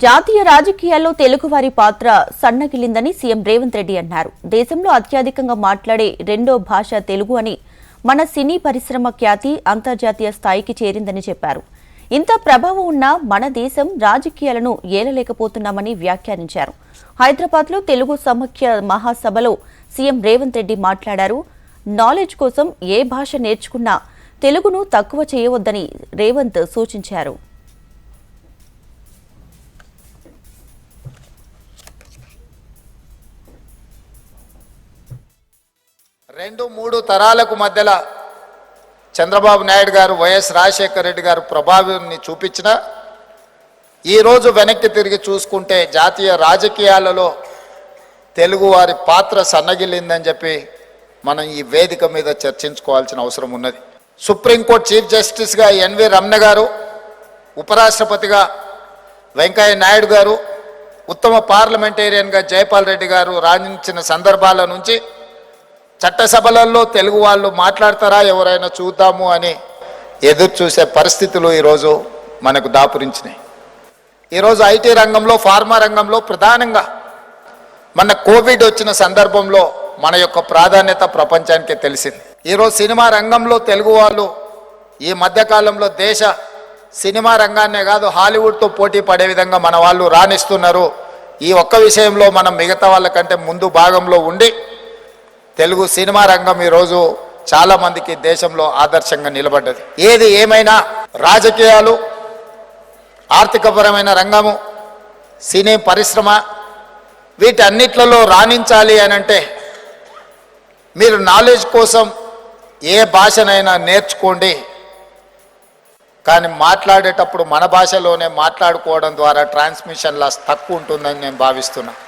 జాతీయ రాజకీయాల్లో తెలుగువారి పాత్ర సన్నగిల్లిందని సీఎం రేవంత్ రెడ్డి అన్నారు. దేశంలో అత్యధికంగా మాట్లాడే రెండో భాష తెలుగు అని, మన సినీ పరిశ్రమ ఖ్యాతి అంతర్జాతీయ స్థాయికి చేరిందని చెప్పారు. ఇంత ప్రభావం ఉన్న మన దేశం రాజకీయాలను ఏలలేకపోతున్నామని వ్యాఖ్యానించారు. హైదరాబాద్లో తెలుగు సమాఖ్య మహాసభలో సీఎం రేవంత్ రెడ్డి మాట్లాడారు. నాలెడ్జ్ కోసం ఏ భాష నేర్చుకున్నా తెలుగును తక్కువ చేయవద్దని రేవంత్ సూచించారు. రెండు మూడు తరాలకు మధ్యలో చంద్రబాబు నాయుడు గారు, వైఎస్ రాజశేఖర రెడ్డి గారు ప్రభావాన్ని చూపించిన ఈరోజు వెనక్కి తిరిగి చూసుకుంటే జాతీయ రాజకీయాలలో తెలుగు వారి పాత్ర సన్నగిల్లిందని చెప్పి మనం ఈ వేదిక మీద చర్చించుకోవాల్సిన అవసరం ఉన్నది. సుప్రీంకోర్టు చీఫ్ జస్టిస్గా ఎన్వి రమణ గారు, ఉపరాష్ట్రపతిగా వెంకయ్య నాయుడు గారు, ఉత్తమ పార్లమెంటేరియన్గా జైపాల్ రెడ్డి గారు రాణించిన సందర్భాల నుంచి చట్టసభలలో తెలుగు వాళ్ళు మాట్లాడతారా ఎవరైనా చూద్దాము అని ఎదురు చూసే పరిస్థితులు ఈరోజు మనకు దాపురించినాయి. ఈరోజు ఐటీ రంగంలో, ఫార్మా రంగంలో ప్రధానంగా మన కోవిడ్ వచ్చిన సందర్భంలో మన యొక్క ప్రాధాన్యత ప్రపంచానికి తెలిసింది. ఈరోజు సినిమా రంగంలో తెలుగు వాళ్ళు ఈ మధ్యకాలంలో దేశ సినిమా రంగాన్నే కాదు హాలీవుడ్తో పోటీ పడే విధంగా మన వాళ్ళు రాణిస్తున్నారు. ఈ ఒక్క విషయంలో మనం మిగతా వాళ్ళకంటే ముందు భాగంలో ఉండి తెలుగు సినిమా రంగం ఈరోజు చాలామందికి దేశంలో ఆదర్శంగా నిలబడ్డది. ఏది ఏమైనా రాజకీయాలు, ఆర్థికపరమైన రంగము, సినీ పరిశ్రమ వీటన్నిట్లలో రాణించాలి అని అంటే మీరు నాలెడ్జ్ కోసం ఏ భాషనైనా నేర్చుకోండి. కానీ మాట్లాడేటప్పుడు మన భాషలోనే మాట్లాడుకోవడం ద్వారా ట్రాన్స్మిషన్ లాస్ తక్కువ ఉంటుందని నేను భావిస్తున్నాను.